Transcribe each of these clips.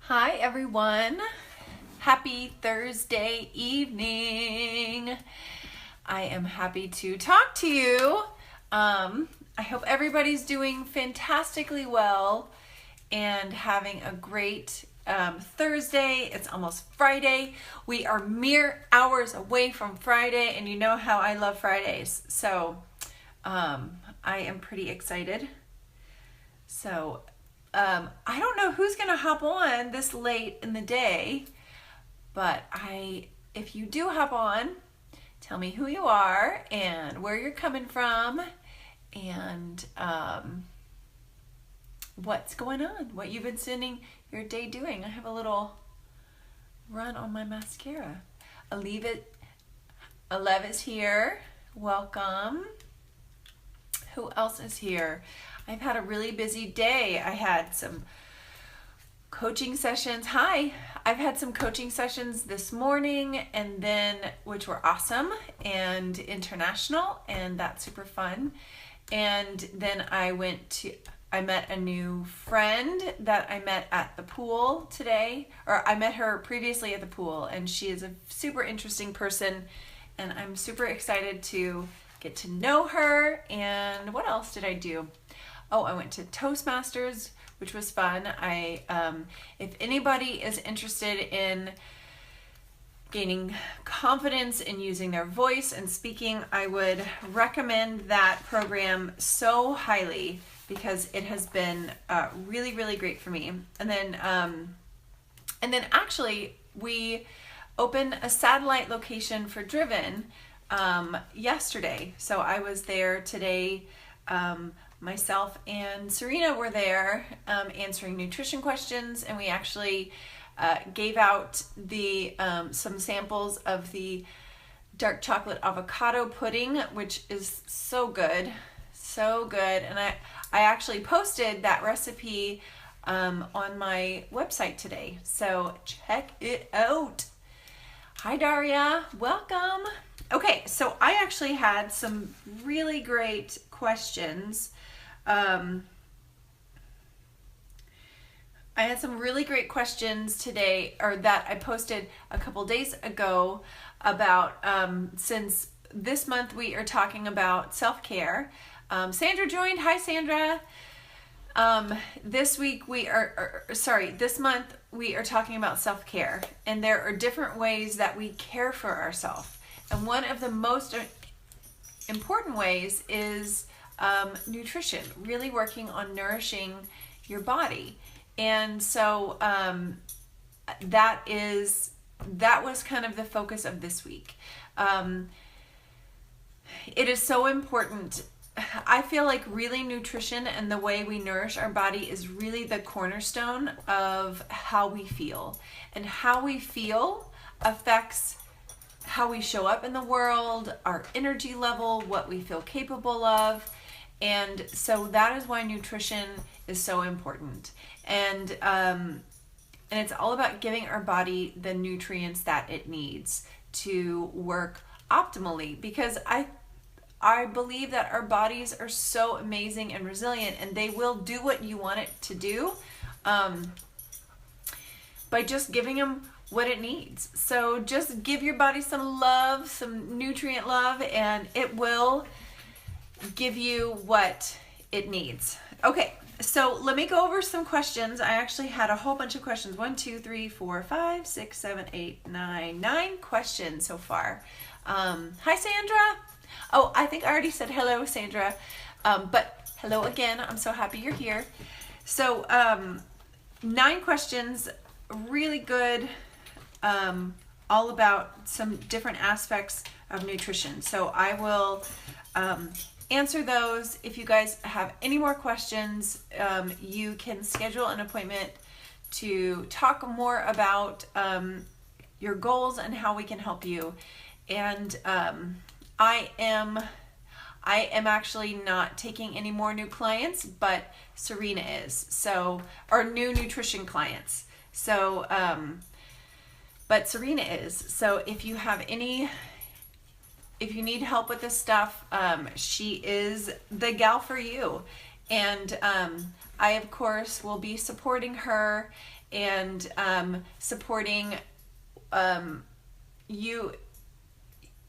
Hi everyone. Happy Thursday evening. I am happy to talk to you. I hope everybody's doing fantastically well and having a great Thursday. It's almost Friday. We are mere hours away from Friday, and you know how I love Fridays. So I am pretty excited. So I don't know who's going to hop on this late in the day, but if you do hop on, tell me who you are and where you're coming from and what's going on, what you've been spending your day doing. I have a little run on my mascara. Alev is here. Welcome. Who else is here? I've had a really busy day. I had some coaching sessions. Hi. I've had some coaching sessions this morning and then, which were awesome and international, and that's super fun. And then I met a new friend that I met at the pool today, or I met her previously at the pool, and she is a super interesting person, and I'm super excited to get to know her. And what else did I do? Oh, I went to Toastmasters, which was fun. If anybody is interested in gaining confidence in using their voice and speaking, I would recommend that program so highly because it has been really, really great for me. And then actually, we opened a satellite location for Driven yesterday. So I was there today. Myself and Serena were there answering nutrition questions, and we actually gave out some samples of the dark chocolate avocado pudding, which is so good. And I actually posted that recipe on my website today, so check it out. Hi Daria, welcome. Okay, so I actually had some really great questions. I had some really great questions today, or that I posted a couple days ago about, since this month we are talking about self-care. Sandra joined. Hi, Sandra. This month we are talking about self-care, and there are different ways that we care for ourselves. And one of the most important ways is nutrition, really working on nourishing your body. And so that was kind of the focus of this week. It is so important. I feel like really nutrition and the way we nourish our body is really the cornerstone of how we feel. And how we feel affects how we show up in the world, our energy level, what we feel capable of. And so that is why nutrition is so important. And it's all about giving our body the nutrients that it needs to work optimally, because I believe that our bodies are so amazing and resilient, and they will do what you want it to do by just giving them what it needs. So just give your body some love, some nutrient love, and it will give you what it needs. Okay, so let me go over some questions. I actually had a whole bunch of questions. 1, 2, 3, 4, 5, 6, 7, 8, 9 questions so far. Hi, Sandra. Oh, I think I already said hello, Sandra. But hello again. I'm so happy you're here. So 9 questions, really good, all about some different aspects of nutrition. So I will answer those. If you guys have any more questions, you can schedule an appointment to talk more about your goals and how we can help you. And I am actually not taking any more new clients, but Serena is. So, or new nutrition clients. So, but Serena is. So if you need help with this stuff, she is the gal for you. And I, of course, will be supporting her and supporting you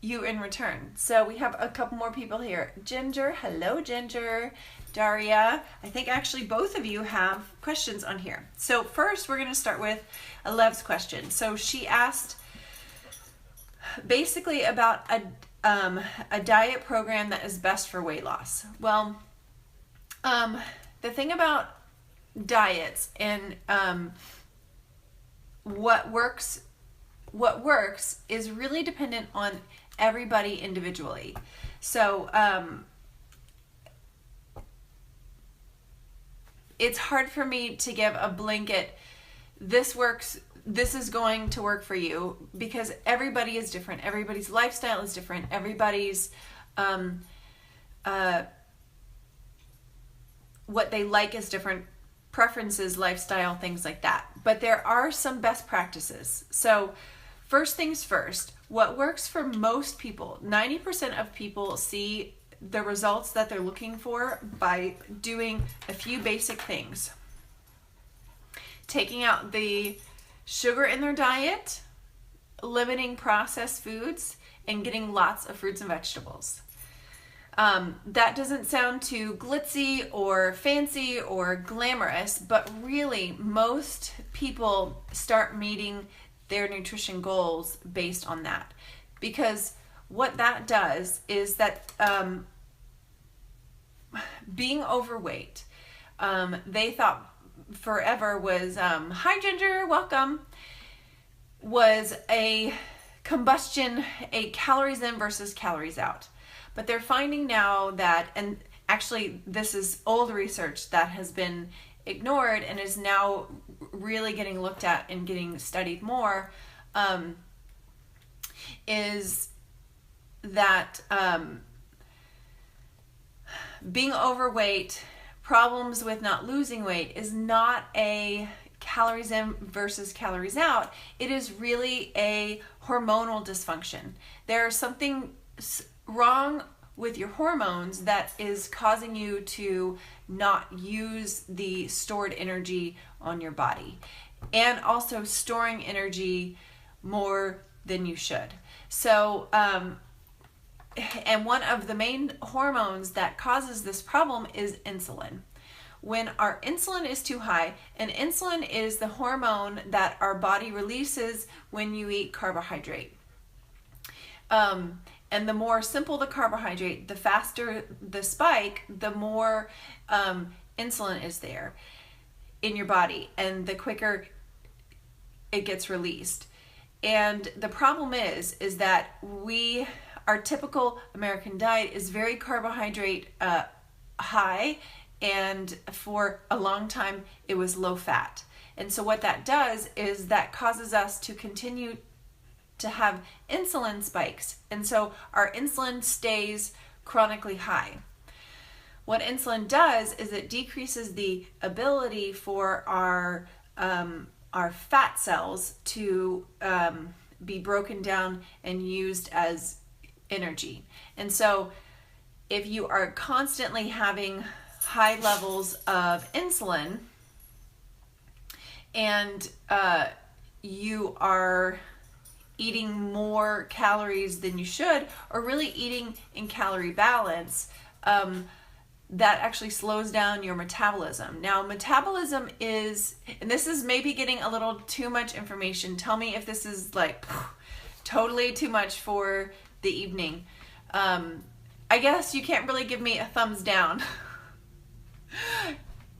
in return. So we have a couple more people here. Ginger, hello Ginger. Daria, I think actually both of you have questions on here. So first we're going to start with Alev's question. So she asked basically about a diet program that is best for weight loss. Well, the thing about diets and what works is really dependent on everybody individually. So it's hard for me to give a blanket, this works, this is going to work for you, because everybody is different. Everybody's lifestyle is different. Everybody's what they like is different, preferences, lifestyle, things like that. But there are some best practices. So first things first, what works for most people, 90% of people see the results that they're looking for by doing a few basic things. Taking out the sugar in their diet, limiting processed foods, and getting lots of fruits and vegetables. That doesn't sound too glitzy or fancy or glamorous, but really most people start meeting their nutrition goals based on that. Because what that does is that being overweight, they thought forever was, hi Ginger, welcome, was a combustion, a calories in versus calories out. But they're finding now that, and actually this is old research that has been ignored and is now really getting looked at and getting studied more, is that being overweight, problems with not losing weight, is not a calories in versus calories out. It is really a hormonal dysfunction. There's something wrong with your hormones that is causing you to not use the stored energy on your body, and also storing energy more than you should. So and one of the main hormones that causes this problem is insulin. When our insulin is too high, and insulin is the hormone that our body releases when you eat carbohydrate. And the more simple the carbohydrate, the faster the spike, the more insulin is there in your body, and the quicker it gets released. And the problem is that our typical American diet is very carbohydrate high, and for a long time it was low fat. And so what that does is that causes us to continue to have insulin spikes, and so our insulin stays chronically high. What insulin does is it decreases the ability for our fat cells to be broken down and used as energy. And so if you are constantly having high levels of insulin and you are eating more calories than you should, or really eating in calorie balance, that actually slows down your metabolism. Now, metabolism is, and this is maybe getting a little too much information. Tell me if this is like totally too much for the evening. I guess you can't really give me a thumbs down.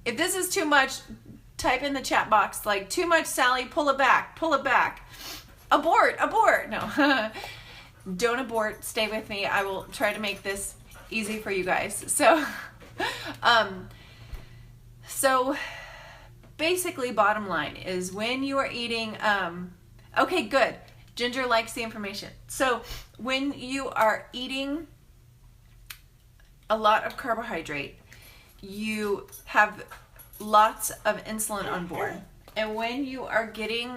If this is too much, type in the chat box like, too much, Sally, pull it back, pull it back. Abort. No. Don't abort. Stay with me. I will try to make this easy for you guys. So basically, bottom line is when you are eating, okay, good. Ginger likes the information. So when you are eating a lot of carbohydrate, you have lots of insulin on board. And when you are getting,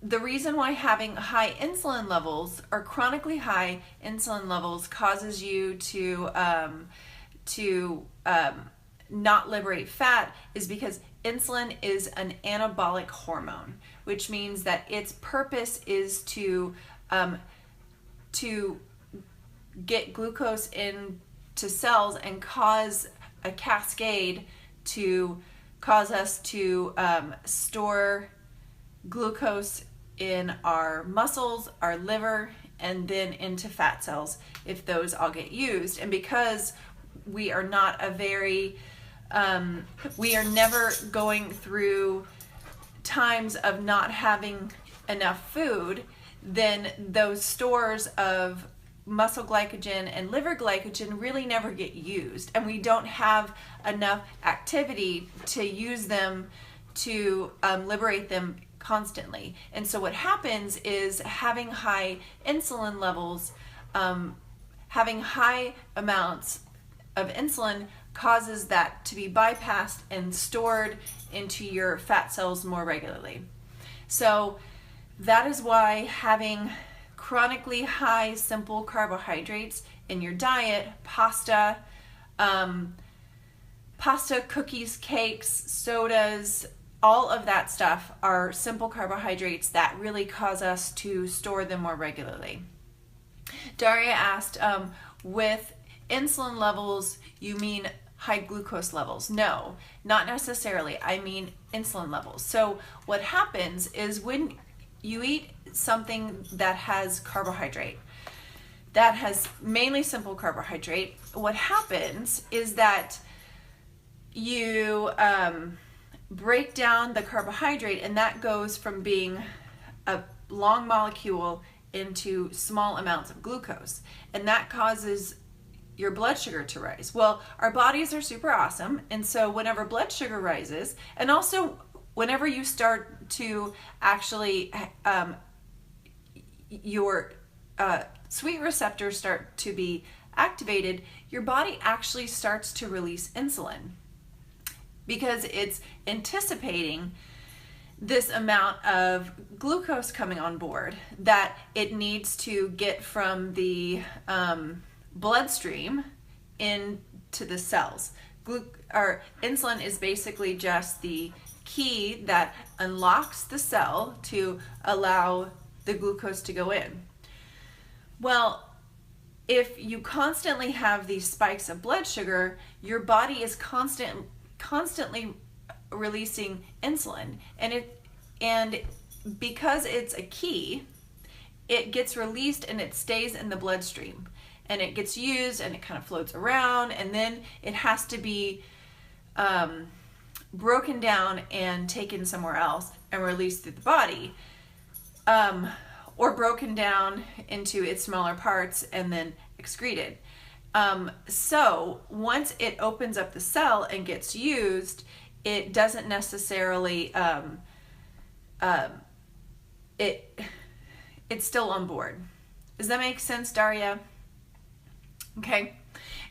the reason why having high insulin levels or chronically high insulin levels causes you to not liberate fat is because insulin is an anabolic hormone, which means that its purpose is to get glucose into cells and cause a cascade to cause us to store glucose in our muscles, our liver, and then into fat cells if those all get used. And because we are not we are never going through times of not having enough food, then those stores of muscle glycogen and liver glycogen really never get used, and we don't have enough activity to use them to liberate them constantly. And so what happens is having high insulin levels, having high amounts of insulin causes that to be bypassed and stored into your fat cells more regularly. So that is why having chronically high simple carbohydrates in your diet, pasta, cookies, cakes, sodas, all of that stuff are simple carbohydrates that really cause us to store them more regularly. Daria asked, with insulin levels, you mean high glucose levels? No, not necessarily. I mean insulin levels. So what happens is when you eat something that has carbohydrate, that has mainly simple carbohydrate, what happens is that you break down the carbohydrate, and that goes from being a long molecule into small amounts of glucose, and that causes your blood sugar to rise. Well, our bodies are super awesome, and so whenever blood sugar rises, and also whenever you start to actually your sweet receptors start to be activated, your body actually starts to release insulin because it's anticipating this amount of glucose coming on board that it needs to get from the bloodstream into the cells. Insulin is basically just the key that unlocks the cell to allow the glucose to go in. Well, if you constantly have these spikes of blood sugar, your body is constantly releasing insulin, and because it's a key, it gets released and it stays in the bloodstream, and it gets used and it kind of floats around, and then it has to be broken down and taken somewhere else and released through the body, or broken down into its smaller parts and then excreted. So once it opens up the cell and gets used, it doesn't necessarily it's still on board. Does that make sense, Daria? Okay.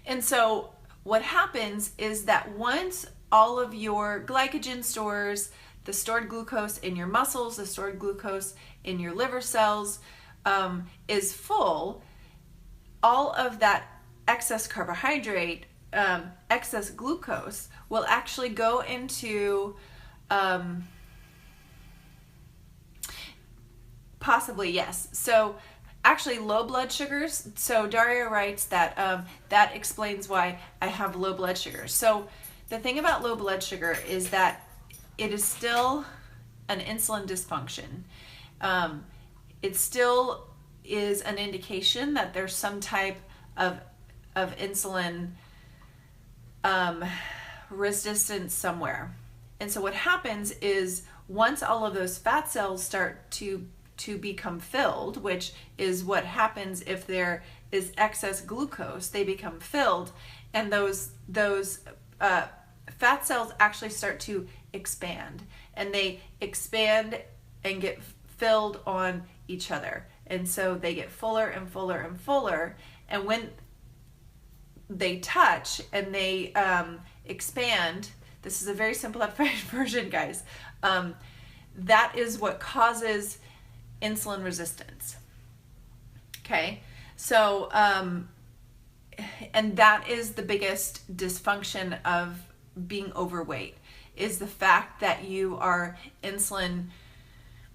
And so what happens is that once all of your glycogen stores, the stored glucose in your muscles, the stored glucose in your liver cells is full, all of that excess carbohydrate, excess glucose will actually go into possibly, yes. So actually low blood sugars. So Daria writes that that explains why I have low blood sugar. So the thing about low blood sugar is that it is still an insulin dysfunction. It still is an indication that there's some type of insulin resistance somewhere. And so what happens is once all of those fat cells start to become filled, which is what happens if there is excess glucose, they become filled, and those fat cells actually start to expand, and they expand and get filled on each other, and so they get fuller and fuller and fuller, and when they touch and they expand, this is a very simplified version, guys, that is what causes insulin resistance. Okay, so and that is the biggest dysfunction of being overweight is the fact that you are insulin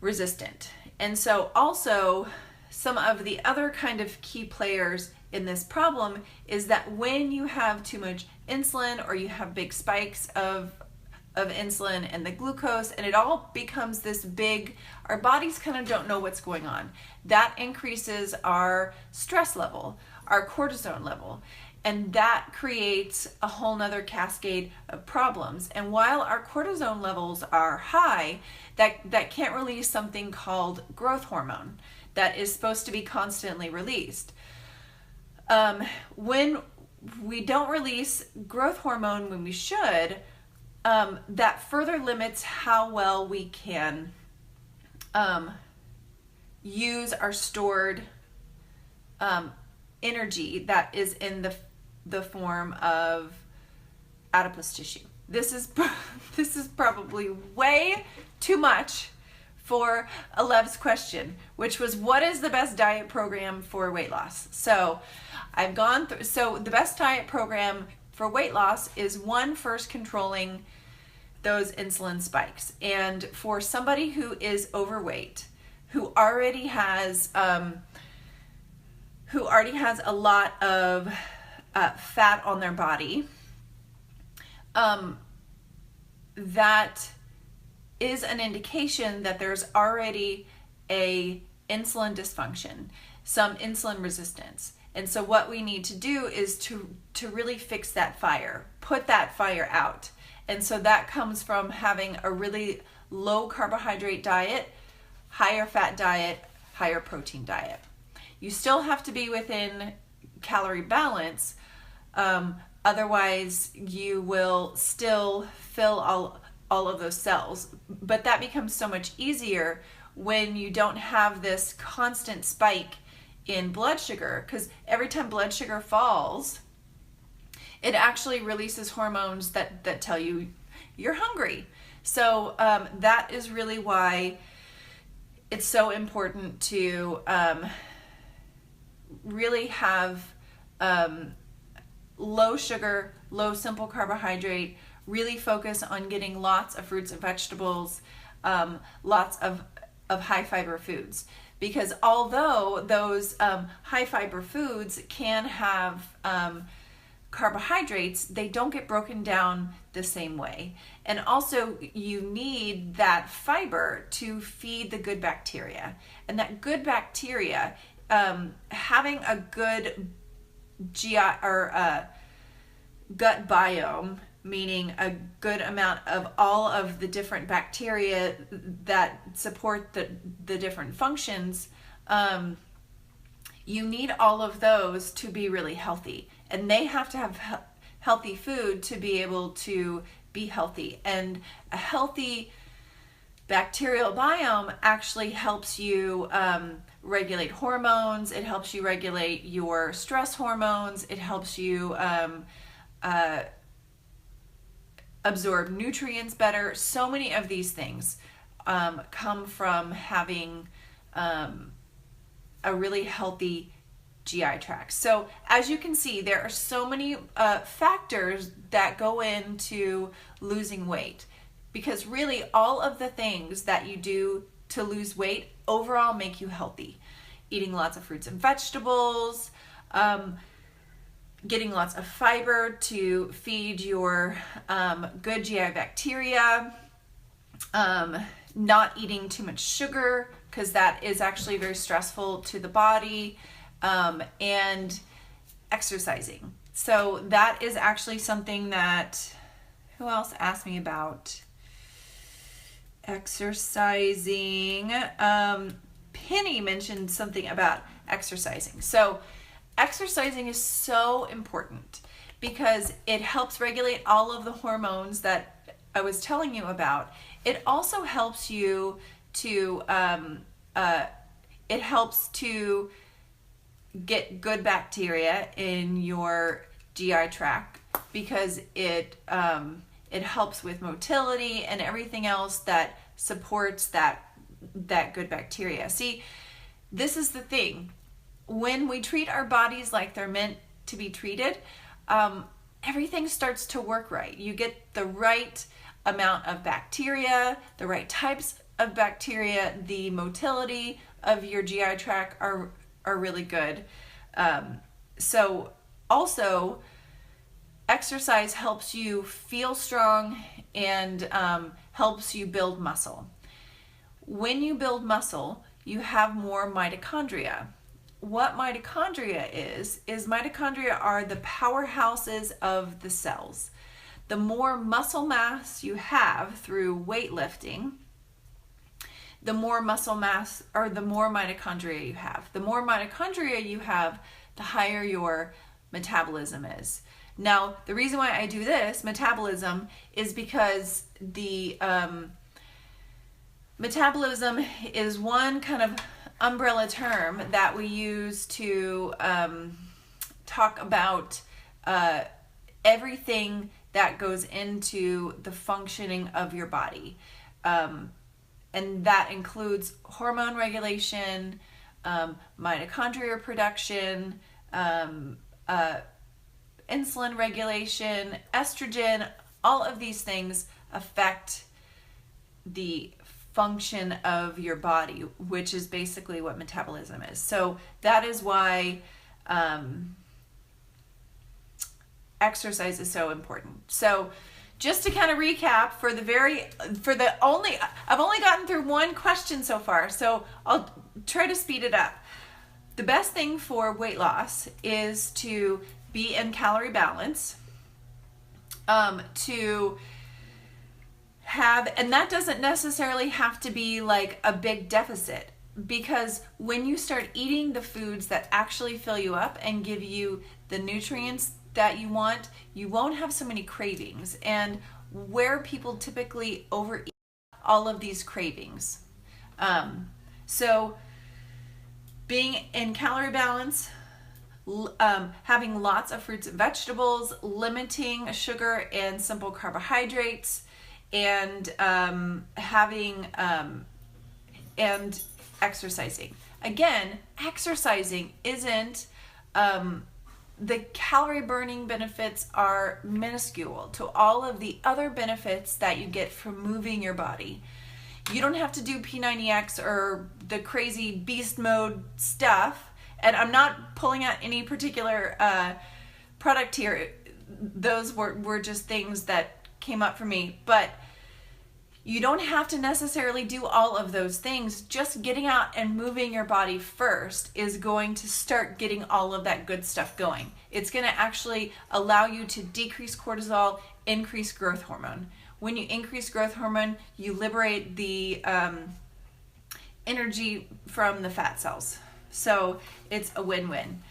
resistant. And so also some of the other kind of key players in this problem is that when you have too much insulin, or you have big spikes of insulin and the glucose, and it all becomes this big, our bodies kind of don't know what's going on. That increases our stress level, our cortisone level, and that creates a whole nother cascade of problems. And while our cortisone levels are high, that can't release something called growth hormone that is supposed to be constantly released. When we don't release growth hormone when we should, that further limits how well we can use our stored energy that is in the form of adipose tissue. This is probably way too much for Alev's question, which was, what is the best diet program for weight loss? So I've gone through, so the best diet program for weight loss is first controlling those insulin spikes. And for somebody who is overweight, who already has a lot of fat on their body, that is an indication that there's already a insulin dysfunction, some insulin resistance. And so what we need to do is to really fix that fire, put that fire out. And so that comes from having a really low carbohydrate diet, higher fat diet, higher protein diet. You still have to be within calorie balance, otherwise you will still fill all of those cells. But that becomes so much easier when you don't have this constant spike in blood sugar, because every time blood sugar falls, it actually releases hormones that tell you you're hungry. So that is really why it's so important to really have low sugar, low simple carbohydrate, really focus on getting lots of fruits and vegetables, lots of high fiber foods. Because although those high fiber foods can have carbohydrates, they don't get broken down the same way. And also you need that fiber to feed the good bacteria. And that good bacteria, having a good GI or gut biome, meaning a good amount of all of the different bacteria that support the different functions, you need all of those to be really healthy. And they have to have healthy food to be able to be healthy. And a healthy bacterial biome actually helps you regulate hormones. It helps you regulate your stress hormones. It helps you absorb nutrients better. So many of these things come from having a really healthy GI tract. So as you can see, there are so many factors that go into losing weight, because really all of the things that you do to lose weight overall make you healthy. Eating lots of fruits and vegetables, getting lots of fiber to feed your good GI bacteria, not eating too much sugar, because that is actually very stressful to the body, and exercising. So that is actually something that, who else asked me about exercising? Penny mentioned something about exercising. So exercising is so important because it helps regulate all of the hormones that I was telling you about. It also helps you to, it helps to get good bacteria in your GI tract, because it helps with motility and everything else that supports that good bacteria. See, this is the thing. When we treat our bodies like they're meant to be treated, everything starts to work right. You get the right amount of bacteria, the right types of bacteria, the motility of your GI tract are really good. So also, exercise helps you feel strong and helps you build muscle. When you build muscle, you have more mitochondria. What mitochondria is mitochondria are the powerhouses of the cells. The more muscle mass you have through weightlifting, the more muscle mass or the more mitochondria you have. The more mitochondria you have, the higher your metabolism is. Now, the reason why I do this, metabolism, is because the metabolism is one kind of umbrella term that we use to talk about everything that goes into the functioning of your body. And that includes hormone regulation, mitochondria production, insulin regulation, estrogen. All of these things affect the function of your body, which is basically what metabolism is. So that is why exercise is so important. So just to kind of recap, I've only gotten through one question so far, so I'll try to speed it up. The best thing for weight loss is to be in calorie balance, to have, and that doesn't necessarily have to be like a big deficit, because when you start eating the foods that actually fill you up and give you the nutrients that you want, you won't have so many cravings. And where people typically overeat, all of these cravings. So being in calorie balance, having lots of fruits and vegetables, limiting sugar and simple carbohydrates, and having and exercising. Again, exercising isn't the calorie burning benefits are minuscule to all of the other benefits that you get from moving your body. You don't have to do P90X or the crazy beast mode stuff. And I'm not pulling out any particular product here. Those were just things that came up for me. But you don't have to necessarily do all of those things. Just getting out and moving your body first is going to start getting all of that good stuff going. It's going to actually allow you to decrease cortisol, increase growth hormone. When you increase growth hormone, you liberate the energy from the fat cells. So it's a win-win.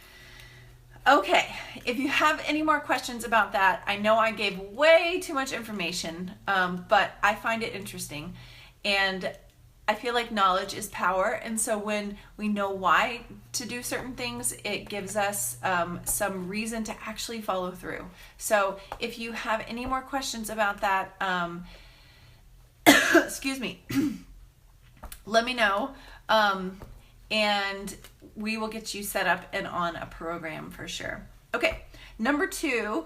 Okay, if you have any more questions about that, I know I gave way too much information, but I find it interesting. And I feel like knowledge is power. And so when we know why to do certain things, it gives us some reason to actually follow through. So if you have any more questions about that, excuse me, let me know. And we will get you set up and on a program for sure. Okay, number 2,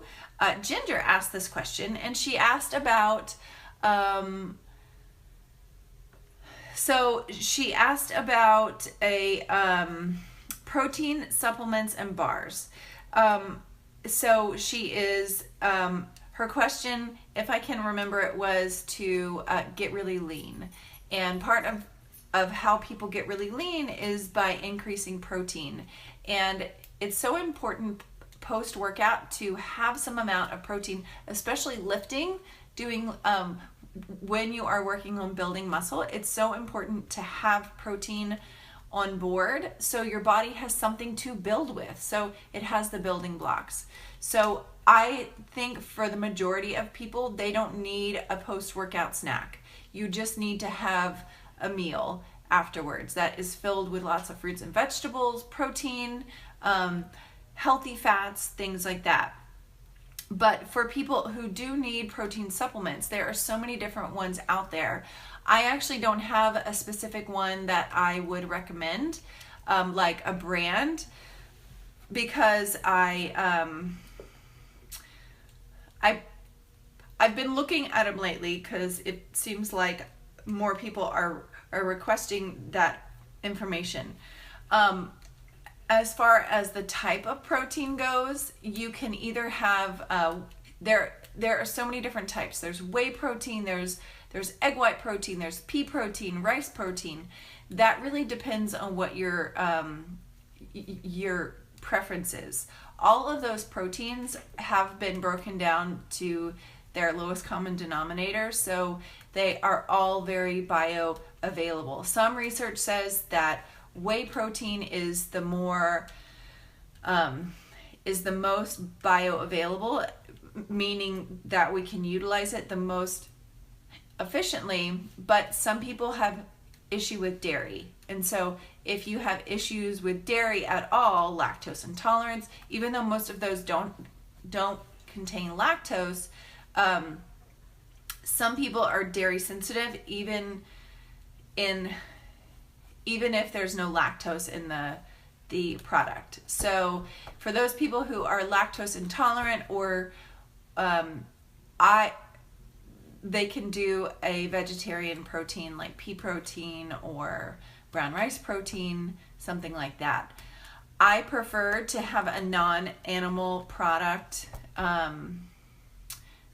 Ginger asked this question, and she asked about, protein supplements and bars. So she is, her question, if I can remember it, was to get really lean. And part of how people get really lean is by increasing protein. And it's so important post-workout to have some amount of protein, especially lifting, doing when you are working on building muscle. It's so important to have protein on board so your body has something to build with. So it has the building blocks. So I think for the majority of people, they don't need a post-workout snack. You just need to have a meal afterwards that is filled with lots of fruits and vegetables, protein, healthy fats, things like that. But for people who do need protein supplements, there are so many different ones out there. I actually don't have a specific one that I would recommend, like a brand, because I've been looking at them lately because it seems like more people are requesting that information. As far as the type of protein goes, you can either have there are so many different types. There's whey protein, there's egg white protein, there's pea protein, rice protein. That really depends on what your preference is. All of those proteins have been broken down to their lowest common denominator, so they are all very bioavailable. Some research says that whey protein is the most bioavailable, meaning that we can utilize it the most efficiently, but some people have issue with dairy. And so if you have issues with dairy at all, lactose intolerance, even though most of those don't contain lactose, some people are dairy sensitive even if there's no lactose in the product. So for those people who are lactose intolerant, or they can do a vegetarian protein like pea protein or brown rice protein, something like that. I prefer to have a non-animal product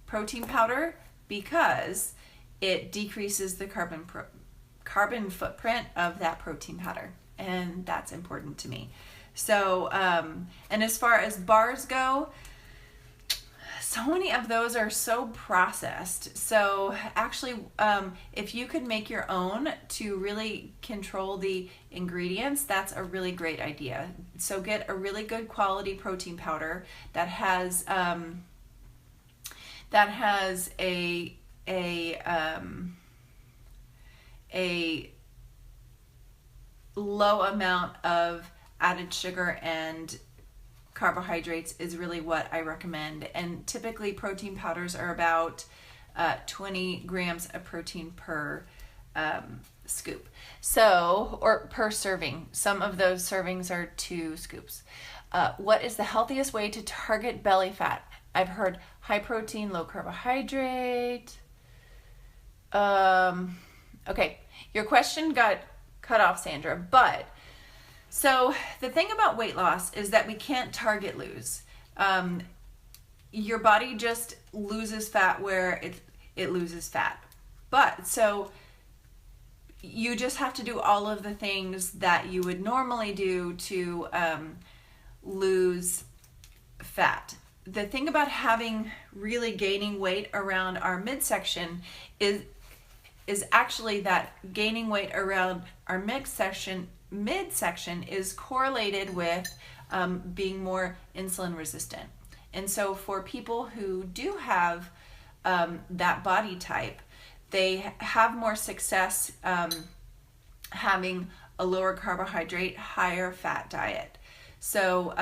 protein powder because it decreases the carbon footprint of that protein powder, and that's important to me. So and as far as bars go, so many of those are so processed. So actually, if you could make your own to really control the ingredients, that's a really great idea. So get a really good quality protein powder that has a low amount of added sugar and carbohydrates is really what I recommend. And typically protein powders are about 20 grams of protein per scoop. So, or per serving. Some of those servings are 2 scoops. What is the healthiest way to target belly fat? I've heard high protein, low carbohydrate. Okay, your question got cut off, Sandra, but so the thing about weight loss is that we can't target lose. Your body just loses fat where it loses fat. But so you just have to do all of the things that you would normally do to lose fat. The thing about really gaining weight around our midsection is actually that gaining weight around our midsection is correlated with being more insulin resistant. And so for people who do have that body type, they have more success having a lower carbohydrate, higher fat diet. So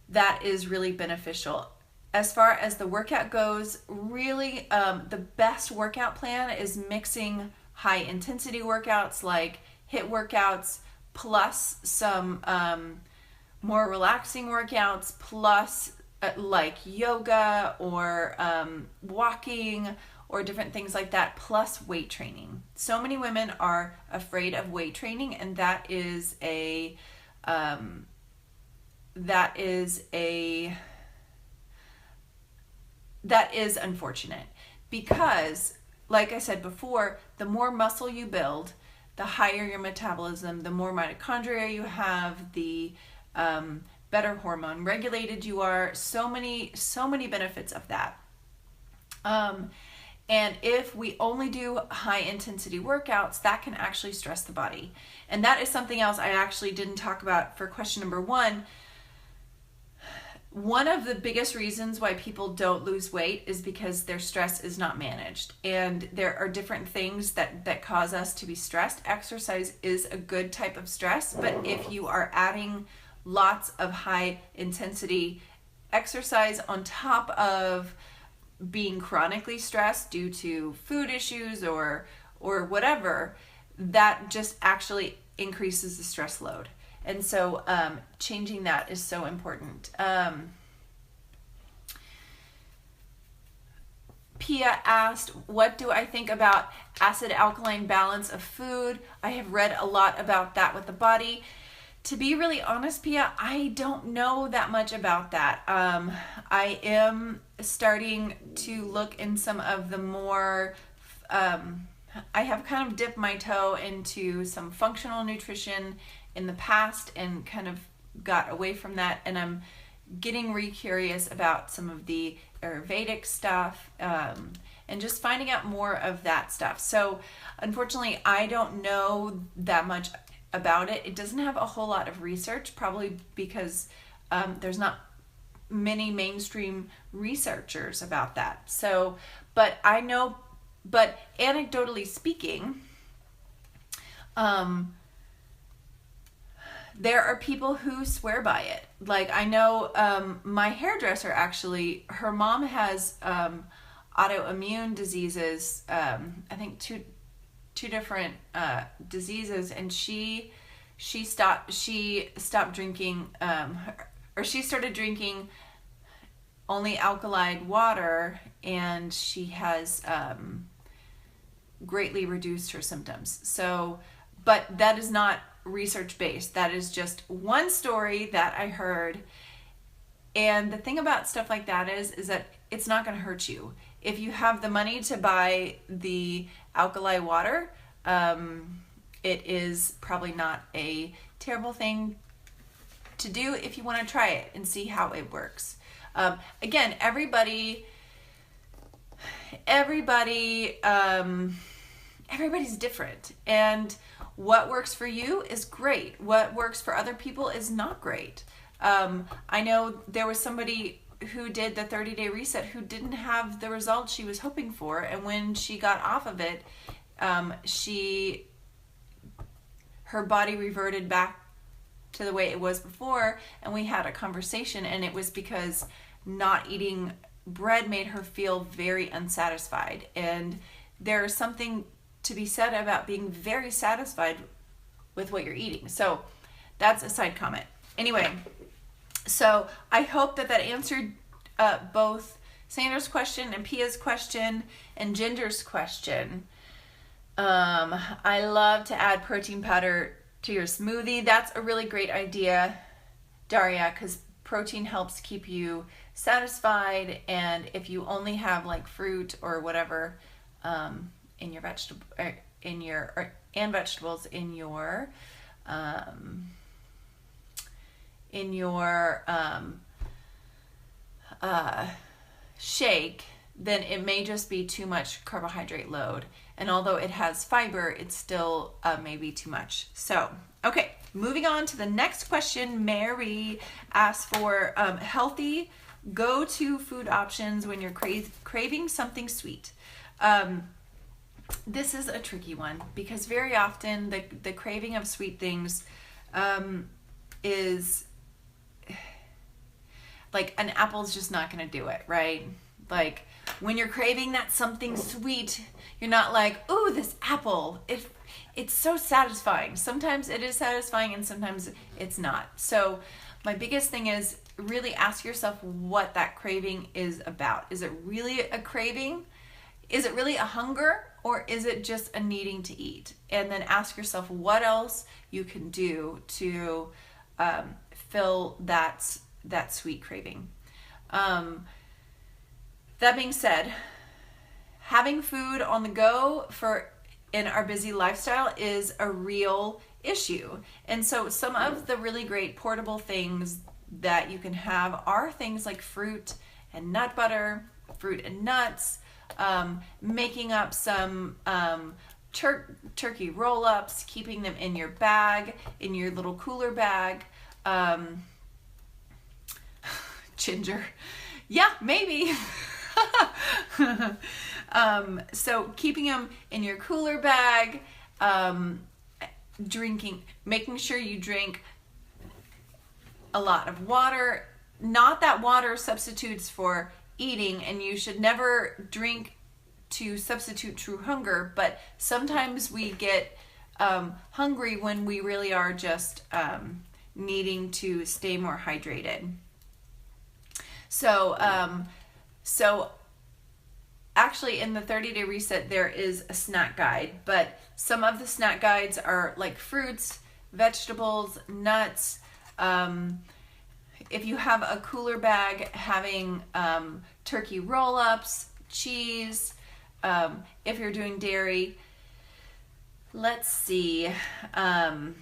that is really beneficial. As far as the workout goes, really the best workout plan is mixing high intensity workouts like HIIT workouts plus some more relaxing workouts plus like yoga or walking or different things like that, plus weight training. So many women are afraid of weight training, and that is unfortunate because, like I said before, the more muscle you build, the higher your metabolism, the more mitochondria you have, the better hormone regulated you are. So many benefits of that. And if we only do high intensity workouts, that can actually stress the body. And that is something else I actually didn't talk about for question number 1. One of the biggest reasons why people don't lose weight is because their stress is not managed. And there are different things that cause us to be stressed. Exercise is a good type of stress, but if you are adding lots of high intensity exercise on top of being chronically stressed due to food issues or whatever, that just actually increases the stress load. And so changing that is so important. Pia asked, what do I think about acid-alkaline balance of food? I have read a lot about that with the body. To be really honest, Pia, I don't know that much about that. I am starting to look in some of the more, I have kind of dipped my toe into some functional nutrition in the past and kind of got away from that, and I'm getting re-curious about some of the Ayurvedic stuff, and just finding out more of that stuff. So unfortunately, I don't know that much about it. It doesn't have a whole lot of research, probably because there's not many mainstream researchers about that. So, but I know, but anecdotally speaking, there are people who swear by it. Like I know my hairdresser, actually, her mom has autoimmune diseases, I think two different diseases, and she stopped drinking, or she started drinking only alkaline water, and she has greatly reduced her symptoms. So, but that is not research based. That is just one story that I heard. And the thing about stuff like that is that it's not going to hurt you. If you have the money to buy the alkali water, it is probably not a terrible thing to do if you want to try it and see how it works. Again, everybody's different, and what works for you is great. What works for other people is not great. I know there was somebody who did the 30-day reset who didn't have the results she was hoping for, and when she got off of it, her body reverted back to the way it was before, and we had a conversation, and it was because not eating bread made her feel very unsatisfied. And there's something to be said about being very satisfied with what you're eating. So that's a side comment. Anyway, so I hope that answered both Sandra's question and Pia's question and Ginger's question. I love to add protein powder to your smoothie. That's a really great idea, Daria, because protein helps keep you satisfied, and if you only have like fruit or whatever in your vegetables in your shake, then it may just be too much carbohydrate load. And although it has fiber, it's still maybe too much. So, okay, moving on to the next question. Mary asked for healthy go-to food options when you're craving something sweet. This is a tricky one because very often the craving of sweet things is like an apple's just not going to do it, right? Like when you're craving that something sweet, you're not like, ooh, this apple, it's so satisfying. Sometimes it is satisfying and sometimes it's not. So my biggest thing is really ask yourself what that craving is about. Is it really a craving? Is it really a hunger? Or is it just a needing to eat? And then ask yourself what else you can do to fill that sweet craving. That being said, having food on the go in our busy lifestyle is a real issue. And so some of the really great portable things that you can have are things like fruit and nut butter, fruit and nuts, making up some turkey roll-ups, keeping them in your bag, in your little cooler bag. Ginger. Yeah, maybe. So keeping them in your cooler bag, making sure you drink a lot of water. Not that water substitutes for eating, and you should never drink to substitute true hunger, but sometimes we get hungry when we really are just needing to stay more hydrated. So actually in the 30-day reset, there is a snack guide, but some of the snack guides are like fruits, vegetables, nuts. If you have a cooler bag, having turkey roll-ups, cheese, if you're doing dairy. Let's see. And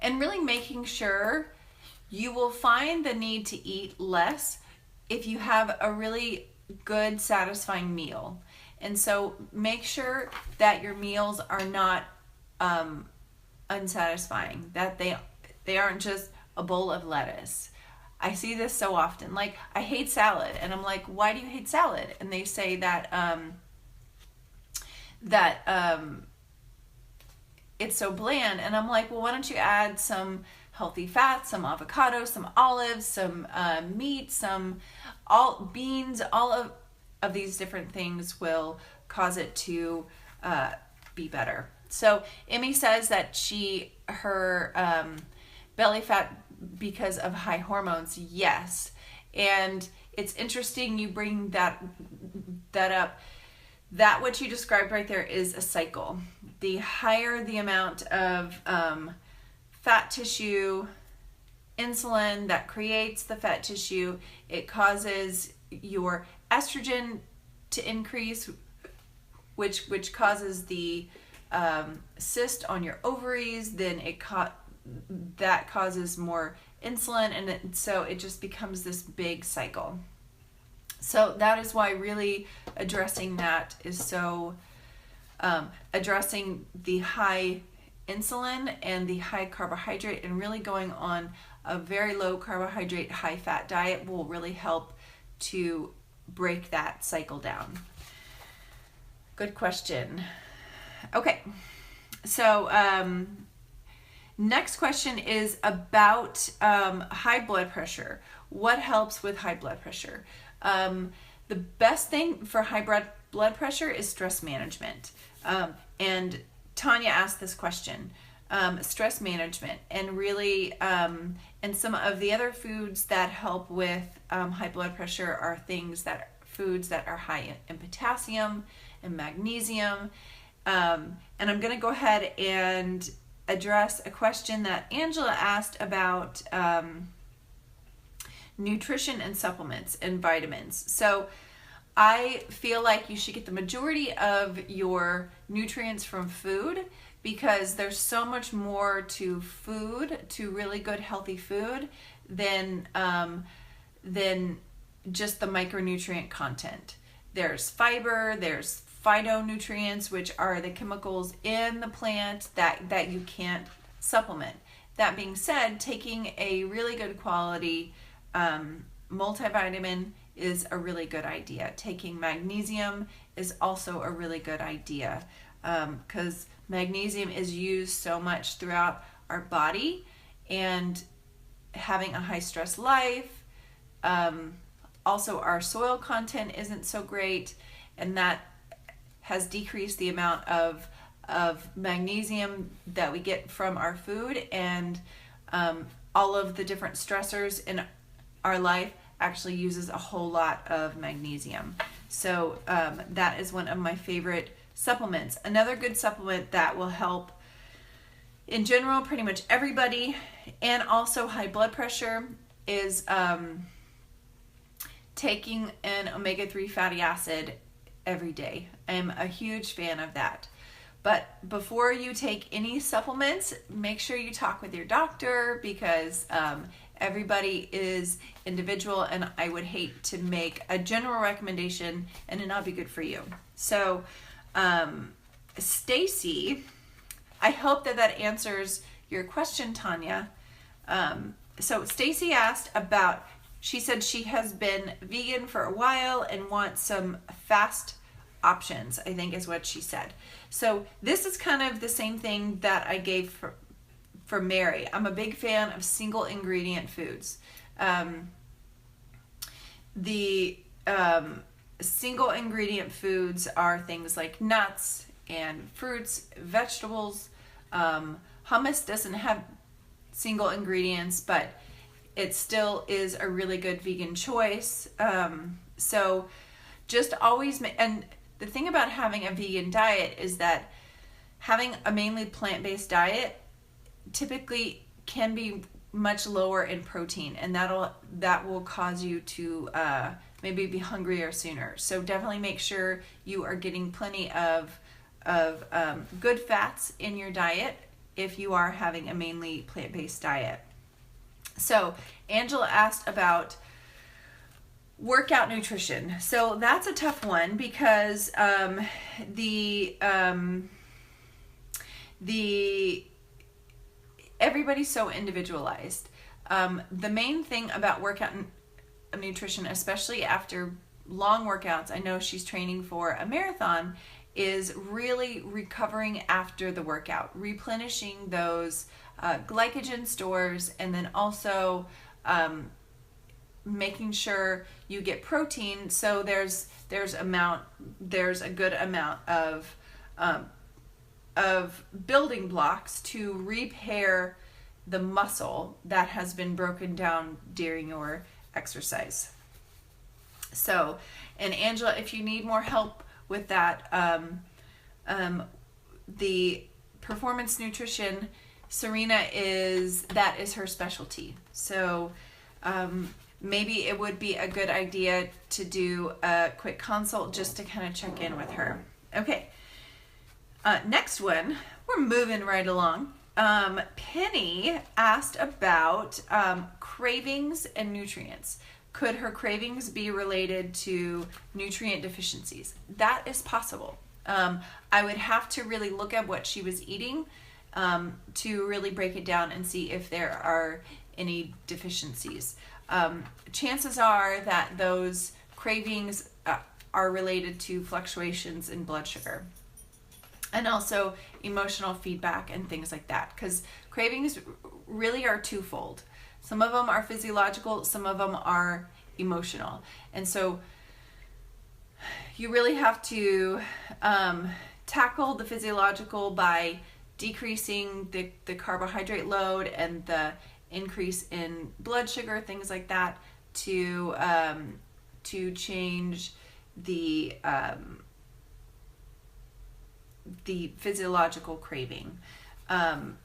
really making sure you will find the need to eat less if you have a really good, satisfying meal. And so make sure that your meals are not unsatisfying, that they aren't just a bowl of lettuce. I see this so often. Like, I hate salad, and I'm like, why do you hate salad? And they say that it's so bland, and I'm like, well, why don't you add some healthy fats, some avocado, some olives, some meat, some beans, all of these different things will cause it to be better. So Emmy says that her belly fat because of high hormones. Yes. And it's interesting you bring that up. That what you described right there is a cycle. The higher the amount of fat tissue, insulin that creates the fat tissue, it causes your estrogen to increase, which causes the cyst on your ovaries. Then that causes more insulin, and so it just becomes this big cycle. So that is why really addressing that is so, addressing the high insulin and the high carbohydrate, and really going on a very low carbohydrate, high fat diet will really help to break that cycle down. Good question. Okay, so next question is about high blood pressure. What helps with high blood pressure? The best thing for high blood pressure is stress management. And Tanya asked this question, stress management, and really, and some of the other foods that help with high blood pressure are foods that are high in potassium and magnesium. And I'm going to go ahead and address a question that Angela asked about nutrition and supplements and vitamins. So I feel like you should get the majority of your nutrients from food, because there's so much more to food, to really good healthy food, than just the micronutrient content. There's fiber, there's phytonutrients, which are the chemicals in the plant that you can't supplement. That being said, taking a really good quality multivitamin is a really good idea. Taking magnesium is also a really good idea, because magnesium is used so much throughout our body, and having a high stress life, also our soil content isn't so great, and that has decreased the amount of magnesium that we get from our food, and all of the different stressors in our life actually uses a whole lot of magnesium. So that is one of my favorite supplements. Another good supplement that will help in general pretty much everybody, and also high blood pressure, is taking an omega-3 fatty acid every day. I'm a huge fan of that. But before you take any supplements, make sure you talk with your doctor, because everybody is individual, and I would hate to make a general recommendation and it not be good for you. So Stacy, I hope that answers your question, Tanya. So Stacy asked about, she said she has been vegan for a while and wants some fast options, I think is what she said. So this is kind of the same thing that I gave for Mary. I'm a big fan of single ingredient foods. The single ingredient foods are things like nuts and fruits, vegetables. Hummus doesn't have single ingredients, but it still is a really good vegan choice. So just always, and the thing about having a vegan diet is that having a mainly plant-based diet typically can be much lower in protein, and that will cause you to maybe be hungrier sooner. So definitely make sure you are getting plenty of good fats in your diet if you are having a mainly plant-based diet. So Angela asked about workout nutrition. So that's a tough one because everybody's so individualized. The main thing about workout nutrition, especially after long workouts, I know she's training for a marathon, is really recovering after the workout, replenishing those glycogen stores, and then also making sure you get protein. So there's a good amount of building blocks to repair the muscle that has been broken down during your exercise. So, and Angela, if you need more help with that, the performance nutrition, Serena is her specialty. So maybe it would be a good idea to do a quick consult just to kind of check in with her. Okay. Next one, we're moving right along. Penny asked about cravings and nutrients. Could her cravings be related to nutrient deficiencies? That is possible. I would have to really look at what she was eating to really break it down and see if there are any deficiencies. Chances are that those cravings are related to fluctuations in blood sugar. And also emotional feedback and things like that, because cravings really are twofold. Some of them are physiological, some of them are emotional. And so you really have to tackle the physiological by decreasing the carbohydrate load and the increase in blood sugar, things like that, to change the physiological craving. And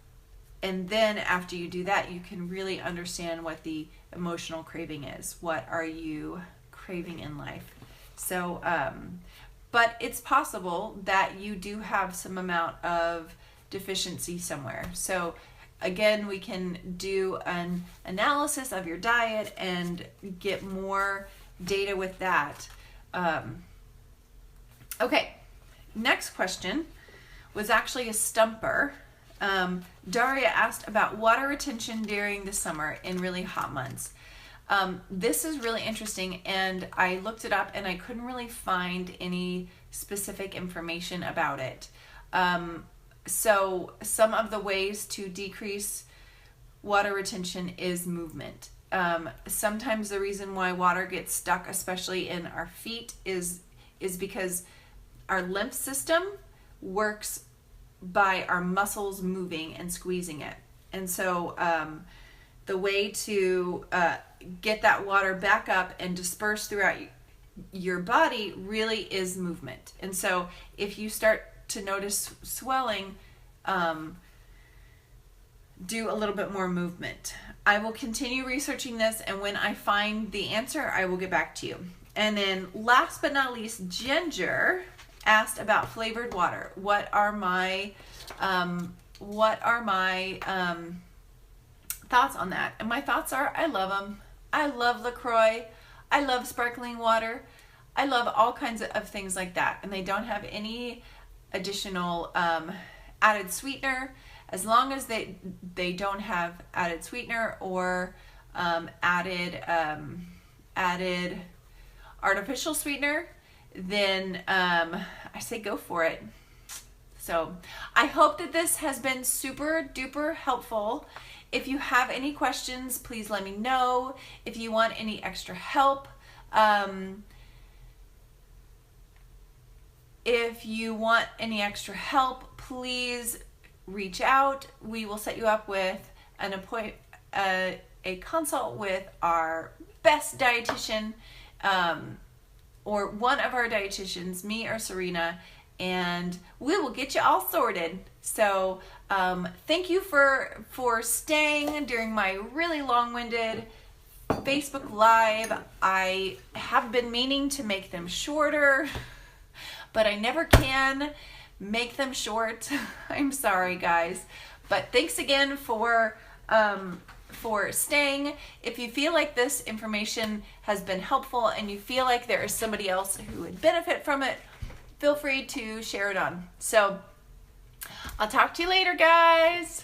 then after you do that, you can really understand what the emotional craving is. What are you craving in life? So, but it's possible that you do have some amount of deficiency somewhere. So again, we can do an analysis of your diet and get more data with that. Okay. Next question was actually a stumper. Daria asked about water retention during the summer in really hot months. This is really interesting, and I looked it up and I couldn't really find any specific information about it. So some of the ways to decrease water retention is movement. Sometimes the reason why water gets stuck, especially in our feet, is because our lymph system works by our muscles moving and squeezing it. And so the way to get that water back up and disperse throughout your body really is movement. And so if you start to notice swelling, do a little bit more movement. I will continue researching this, and when I find the answer, I will get back to you. And then last but not least, Ginger asked about flavored water. What are my thoughts on that? And my thoughts are, I love them. I love LaCroix. I love sparkling water. I love all kinds of things like that. And they don't have any additional added sweetener, as long as they don't have added sweetener or added artificial sweetener, then I say go for it. So I hope that this has been super duper helpful. If you have any questions, please let me know. If you want any extra help, please reach out. We will set you up with an a consult with our best dietitian. or one of our dietitians, me or Serena, and we will get you all sorted. So thank you for staying during my really long-winded Facebook Live. I have been meaning to make them shorter, but I never can make them short. I'm sorry, guys. But thanks again for staying. If you feel like this information has been helpful and you feel like there is somebody else who would benefit from it, feel free to share it on. So I'll talk to you later, guys.